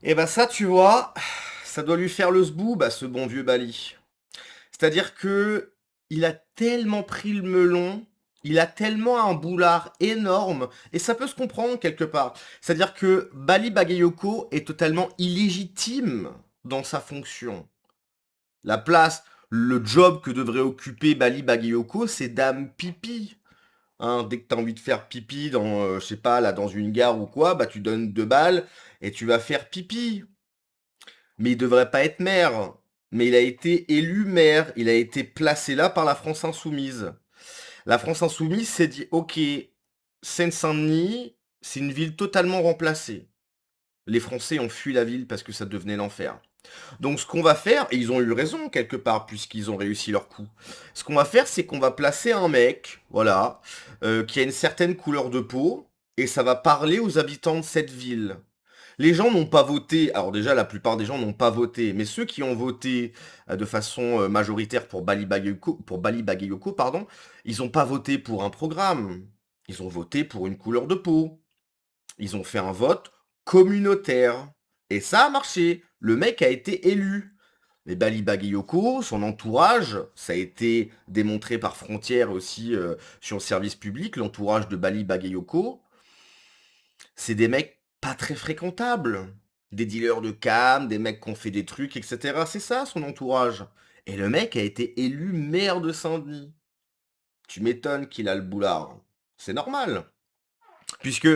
Et bah ça, tu vois, ça doit lui faire le zbou, bah, ce bon vieux Bali. C'est-à-dire que il a tellement pris le melon, il a tellement un boulard énorme, et ça peut se comprendre quelque part. C'est-à-dire que Bali Bagayoko est totalement illégitime dans sa fonction. La place, le job que devrait occuper Bali Bagayoko, c'est dame pipi. Hein, dès que t'as envie de faire pipi dans, je sais pas, là, dans une gare ou quoi, bah tu donnes 2 balles et tu vas faire pipi. Mais il devrait pas être maire. Mais il a été élu maire. Il a été placé là par la France Insoumise. La France Insoumise s'est dit, ok, Seine-Saint-Denis, c'est une ville totalement remplacée. Les Français ont fui la ville parce que ça devenait l'enfer. Donc ce qu'on va faire, et ils ont eu raison quelque part puisqu'ils ont réussi leur coup, ce qu'on va faire c'est qu'on va placer un mec, voilà, qui a une certaine couleur de peau, et ça va parler aux habitants de cette ville. Les gens n'ont pas voté. Alors déjà, la plupart des gens n'ont pas voté, mais ceux qui ont voté de façon majoritaire pour Bali Bagayoko, pardon, ils n'ont pas voté pour un programme. Ils ont voté pour une couleur de peau. Ils ont fait un vote communautaire. Et ça a marché. Le mec a été élu. Mais Bali Bagayoko, son entourage, ça a été démontré par Frontières aussi sur le service public, l'entourage de Bali Bagayoko, c'est des mecs pas très fréquentables. Des dealers de cam, des mecs qui ont fait des trucs, etc. C'est ça son entourage. Et le mec a été élu maire de Saint-Denis. Tu m'étonnes qu'il a le boulard. C'est normal. Puisque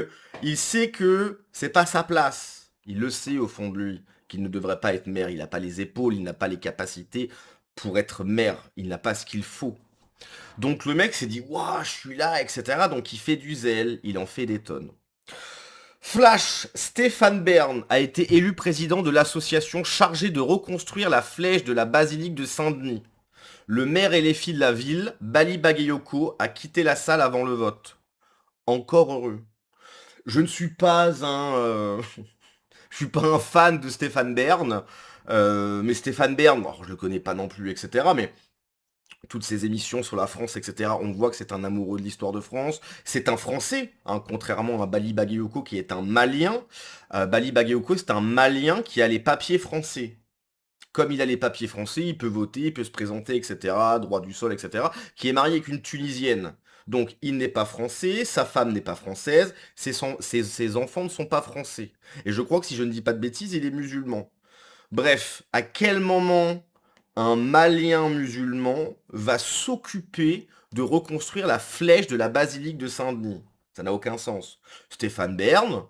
il sait que c'est pas sa place. Il le sait au fond de lui qu'il ne devrait pas être maire. Il n'a pas les épaules, il n'a pas les capacités pour être maire. Il n'a pas ce qu'il faut. Donc le mec s'est dit, waouh, je suis là, etc. Donc il fait du zèle, il en fait des tonnes. Flash, Stéphane Bern a été élu président de l'association chargée de reconstruire la flèche de la basilique de Saint-Denis. Le maire et les filles de la ville, Bali Bagayoko, a quitté la salle avant le vote. Encore heureux. Je ne suis pas je suis pas un fan de Stéphane Bern, mais Stéphane Bern, bon, je le connais pas non plus, etc. Mais toutes ces émissions sur la France, etc., on voit que c'est un amoureux de l'histoire de France. C'est un Français, hein, contrairement à Bali Bagayoko qui est un Malien. Bali Bagayoko, c'est un Malien qui a les papiers français. Comme il a les papiers français, il peut voter, il peut se présenter, etc., droit du sol, etc., qui est marié avec une Tunisienne. Donc il n'est pas français, sa femme n'est pas française, ses enfants ne sont pas français. Et je crois que si je ne dis pas de bêtises, il est musulman. Bref, à quel moment un Malien musulman va s'occuper de reconstruire la flèche de la basilique de Saint-Denis? Ça n'a aucun sens. Stéphane Bern,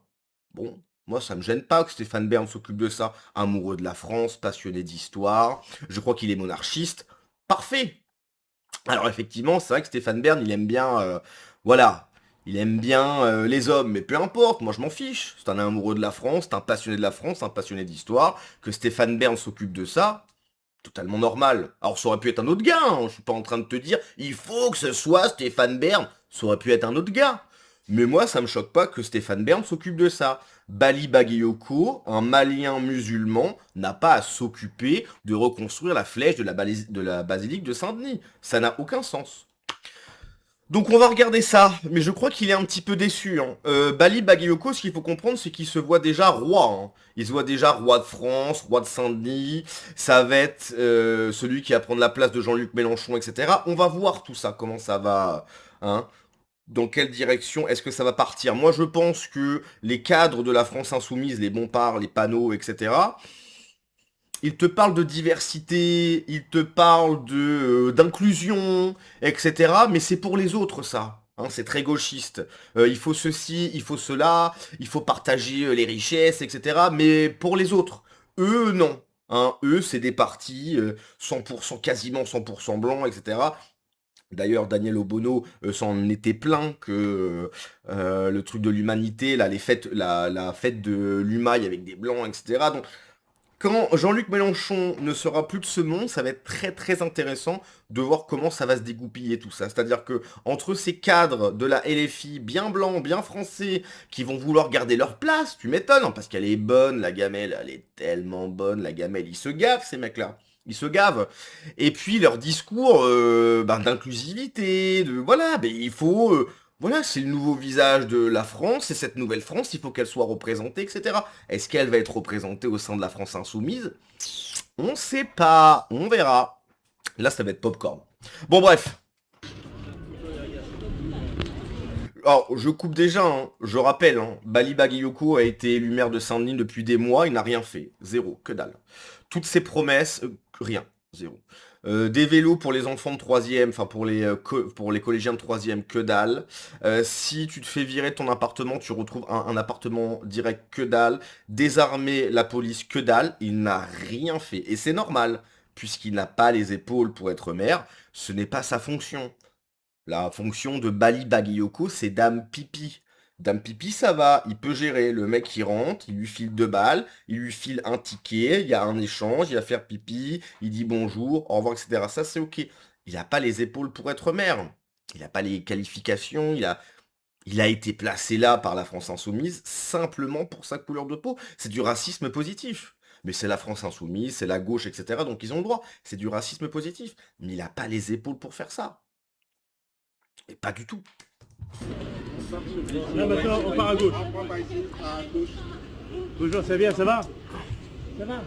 bon, moi ça me gêne pas que Stéphane Bern s'occupe de ça. Amoureux de la France, passionné d'histoire, je crois qu'il est monarchiste. Parfait. Alors effectivement, c'est vrai que Stéphane Bern, il aime bien, voilà, il aime bien les hommes, mais peu importe, moi je m'en fiche. C'est un amoureux de la France, c'est un passionné de la France, un passionné d'histoire. Que Stéphane Bern s'occupe de ça, totalement normal. Alors ça aurait pu être un autre gars, hein. Je suis pas en train de te dire, il faut que ce soit Stéphane Bern. Ça aurait pu être un autre gars. Mais moi, ça me choque pas que Stéphane Bern s'occupe de ça. Bali Bagayoko, un Malien musulman, n'a pas à s'occuper de reconstruire la flèche de la basilique de Saint-Denis. Ça n'a aucun sens. Donc on va regarder ça, mais je crois qu'il est un petit peu déçu. Hein. Bali Bagayoko, ce qu'il faut comprendre, c'est qu'il se voit déjà roi. Hein. Il se voit déjà roi de France, roi de Saint-Denis. Ça va être celui qui va prendre la place de Jean-Luc Mélenchon, etc. On va voir tout ça, comment ça va. Hein. Dans quelle direction est-ce que ça va partir? Moi, je pense que les cadres de la France insoumise, les Bompard, les panneaux, etc., ils te parlent de diversité, ils te parlent de d'inclusion, etc. Mais c'est pour les autres, ça. Hein, c'est très gauchiste. Il faut ceci, il faut cela, il faut partager les richesses, etc. Mais pour les autres, eux, non. Hein, eux, c'est des partis 100%, quasiment 100% blancs, etc. D'ailleurs, Daniel Obono s'en était plaint que le truc de l'humanité, là, les fêtes, la fête de l'Humaille avec des blancs, etc. Donc, quand Jean-Luc Mélenchon ne sera plus de ce monde, ça va être très très intéressant de voir comment ça va se dégoupiller tout ça. C'est-à-dire que entre ces cadres de la LFI bien blancs, bien français, qui vont vouloir garder leur place, tu m'étonnes, hein, parce qu'elle est bonne, la gamelle, elle est tellement bonne, la gamelle, ils se gavent ces mecs-là. Ils se gavent. Et puis leur discours ben, d'inclusivité, de voilà, ben, il faut Voilà, c'est le nouveau visage de la France, et cette nouvelle France, il faut qu'elle soit représentée, etc. Est-ce qu'elle va être représentée au sein de la France insoumise? On sait pas, on verra. Là, ça va être popcorn. Bon, bref. Alors, je coupe déjà, hein. Je rappelle, hein, Bali Bagayoko a été élu maire de Saint-Denis depuis des mois, il n'a rien fait. Zéro, que dalle. Toutes ses promesses, rien, zéro. Des vélos pour les enfants de troisième, enfin pour les collégiens de troisième, que dalle. Si tu te fais virer de ton appartement, tu retrouves un appartement direct, que dalle. Désarmer la police, que dalle. Il n'a rien fait. Et c'est normal, puisqu'il n'a pas les épaules pour être maire, ce n'est pas sa fonction. La fonction de Bali Bagayoko, c'est Dame Pipi. Dame Pipi, ça va, il peut gérer. Le mec, il rentre, il lui file 2 balles, il lui file un ticket, il y a un échange, il va faire pipi, il dit bonjour, au revoir, etc. Ça, c'est ok. Il n'a pas les épaules pour être maire. Il n'a pas les qualifications, il a été placé là par la France Insoumise simplement pour sa couleur de peau. C'est du racisme positif. Mais c'est la France Insoumise, c'est la gauche, etc. Donc ils ont le droit. C'est du racisme positif. Mais il n'a pas les épaules pour faire ça. Et pas du tout. Là maintenant on part à gauche. Bonjour, ça va bien, ça va? Ça va?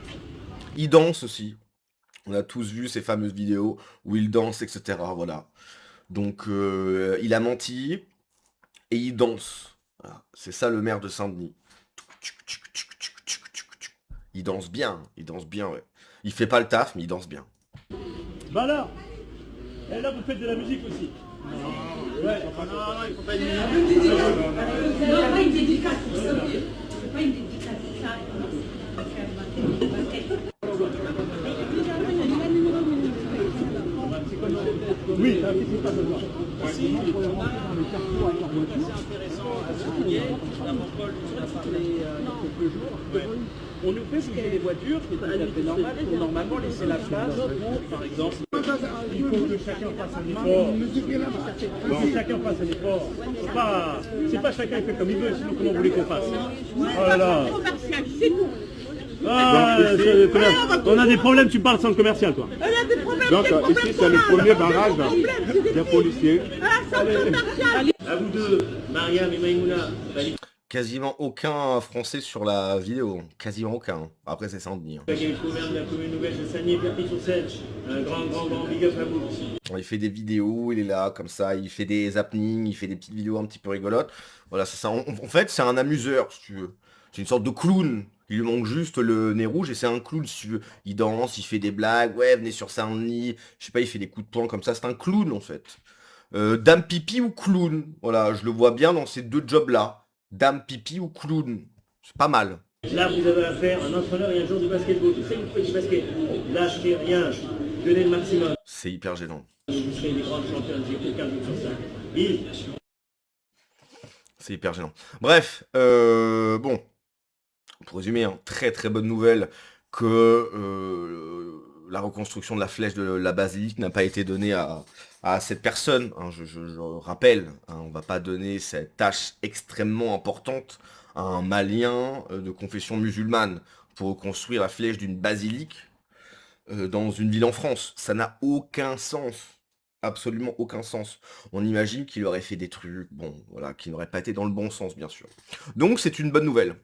Il danse aussi. On a tous vu ces fameuses vidéos où il danse, etc. Voilà. Donc il a menti et il danse. Voilà. C'est ça le maire de Saint-Denis. Il danse bien, ouais. Il fait pas le taf, mais il danse bien. Bah alors, et là vous faites de la musique aussi. Ouais, enfin, non, il faut pas une musique. Non, pas une dédicace pour ça. C'est pas une dédicace pour ça. Oui, qu'est-ce qui se passe maintenant? Ici, on a assez intéressant à souligner, notamment Paul nous a parlé il y a quelques jours. On nous fait bouger les voitures, qui est tout à fait normal, pour normalement laisser la place pour, par exemple... Il faut que chacun fasse un effort. Il faut que chacun fasse un effort. C'est pas chacun fait comme il veut, sinon comment vous voulez qu'on fasse? Oh là là. Ah, on a des problèmes, tu parles sans le commercial, toi. Donc ici c'est le premier barrage des policiers. À vous deux, Mariam et Maïmouna. Quasiment aucun Français sur la vidéo. Quasiment aucun. Après, c'est Saint-Denis. Hein. Le maire de la commune nouvelle de Sagny-Perpignan-sur-Seine. Un grand big up à vous. Il fait des vidéos, il est là, comme ça, il fait des happenings, il fait des petites vidéos un petit peu rigolotes. Voilà, c'est ça. En fait, c'est un amuseur, si tu veux. C'est une sorte de clown. Il lui manque juste le nez rouge et c'est un clown, si tu veux. Il danse, il fait des blagues, ouais, venez sur Saint-Denis. Je sais pas, il fait des coups de poing comme ça. C'est un clown, en fait. Dame pipi ou clown. Voilà, je le vois bien dans ces deux jobs-là. Dame pipi ou clown. C'est pas mal. Là, vous avez affaire à un entraîneur et un joueur de basketball. Tu sais que vous faites du basket. Lâchez rien. Donnez le maximum. C'est hyper gênant. Vous serez des grands champions. J'ai aucun doute sur ça. C'est hyper gênant. Bref, bon. Pour résumer, hein, très très bonne nouvelle que la reconstruction de la flèche de la basilique n'a pas été donnée à cette personne. Hein, je rappelle, hein, on va pas donner cette tâche extrêmement importante à un Malien de confession musulmane pour reconstruire la flèche d'une basilique dans une ville en France. Ça n'a aucun sens. Absolument aucun sens. On imagine qu'il aurait fait des trucs, bon, voilà, qui n'auraient pas été dans le bon sens, bien sûr. Donc c'est une bonne nouvelle.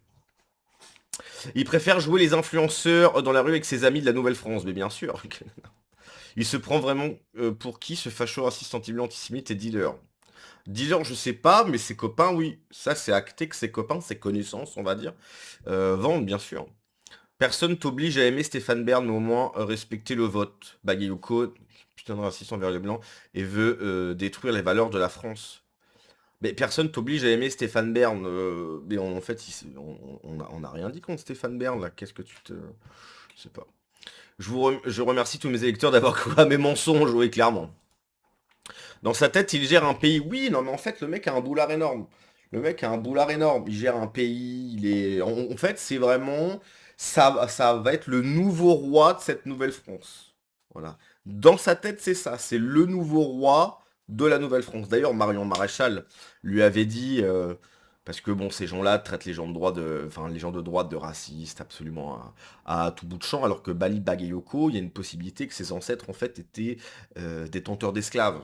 Il préfère jouer les influenceurs dans la rue avec ses amis de la Nouvelle-France, mais bien sûr. Il se prend vraiment pour qui, ce facho raciste antisémite et dealer? Dealer, je sais pas, mais ses copains, oui. Ça, c'est acté que ses copains, ses connaissances, on va dire, vendent, bien sûr. Personne t'oblige à aimer Stéphane Bern, mais au moins respecter le vote. Bagayoko, putain de raciste envers les blancs, et veut détruire les valeurs de la France. Mais personne t'oblige à aimer Stéphane Bern. Mais en fait, on n'a rien dit contre Stéphane Bern, là. Qu'est-ce que tu te... Je sais pas. Je remercie tous mes électeurs d'avoir cru à mes mensonges, oui, clairement. Dans sa tête, il gère un pays. Oui, non, mais en fait, le mec a un boulard énorme. Le mec a un boulard énorme. Il gère un pays. Il est... En fait, c'est vraiment... Ça va être le nouveau roi de cette nouvelle France. Voilà. Dans sa tête, c'est ça. C'est le nouveau roi de la Nouvelle-France. D'ailleurs, Marion Maréchal lui avait dit, parce que bon, ces gens-là traitent les gens de droite, les gens de droite de racistes, absolument à tout bout de champ, alors que Bali Bagayoko, il y a une possibilité que ses ancêtres en fait étaient détenteurs d'esclaves.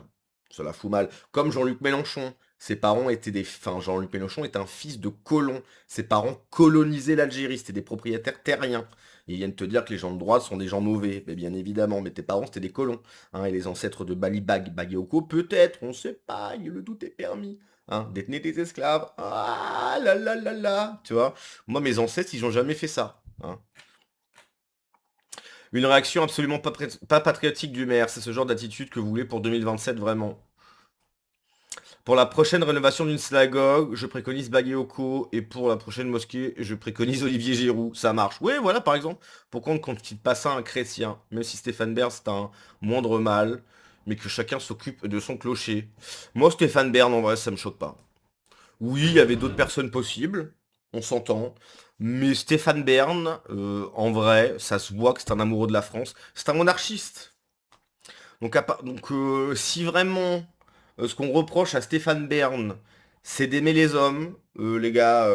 Ça la fout mal. Comme Jean-Luc Mélenchon. Ses parents étaient des... Enfin, Jean-Luc Mélenchon est un fils de colon. Ses parents colonisaient l'Algérie, c'était des propriétaires terriens. Et ils viennent te dire que les gens de droite sont des gens mauvais. Mais bien évidemment, mais tes parents, c'était des colons. Hein, et les ancêtres de Bali Bagayoko, peut-être, on sait pas, le doute est permis. Hein, détenez des esclaves. Ah là là là là. Tu vois, moi, mes ancêtres, ils ont jamais fait ça. Hein. Une réaction absolument pas patriotique du maire. C'est ce genre d'attitude que vous voulez pour 2027, vraiment. Pour la prochaine rénovation d'une synagogue, je préconise Bagayoko. Et pour la prochaine mosquée, je préconise Olivier Giroud. Ça marche. Oui, voilà, par exemple. Pourquoi on ne confie pas ça à un chrétien? Même si Stéphane Bern, c'est un moindre mal. Mais que chacun s'occupe de son clocher. Moi, Stéphane Bern, en vrai, ça me choque pas. Oui, il y avait d'autres personnes possibles. On s'entend. Mais Stéphane Bern, en vrai, ça se voit que c'est un amoureux de la France. C'est un monarchiste. Donc, si vraiment ce qu'on reproche à Stéphane Bern, c'est d'aimer les hommes, les gars,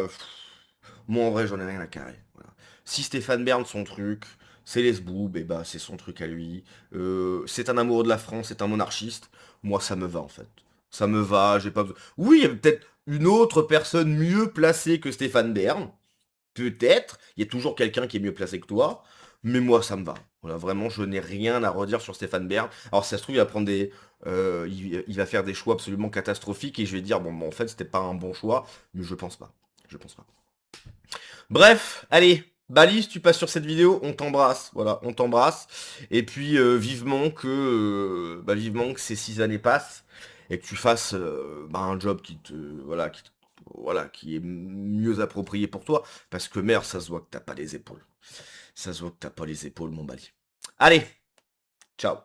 moi en vrai j'en ai rien à carrer. Voilà. Si Stéphane Bern, son truc, c'est les sboubs, et bah c'est son truc à lui. C'est un amoureux de la France, c'est un monarchiste. Moi ça me va en fait. Ça me va, j'ai pas besoin. Oui, il y a peut-être une autre personne mieux placée que Stéphane Bern. Peut-être, il y a toujours quelqu'un qui est mieux placé que toi, mais moi ça me va. Voilà, vraiment, je n'ai rien à redire sur Stéphane Bern. Alors si ça se trouve, il va prendre il va faire des choix absolument catastrophiques et je vais dire, bon, en fait, c'était pas un bon choix, mais je pense pas. Je pense pas. Bref, allez, Bali, si tu passes sur cette vidéo, on t'embrasse. Voilà, on t'embrasse. Et puis, vivement que ces 6 années passent et que tu fasses un job qui est mieux approprié pour toi. Parce que merde, ça se voit que t'as pas les épaules. Ça se voit que t'as pas les épaules, mon Bali. Allez, ciao.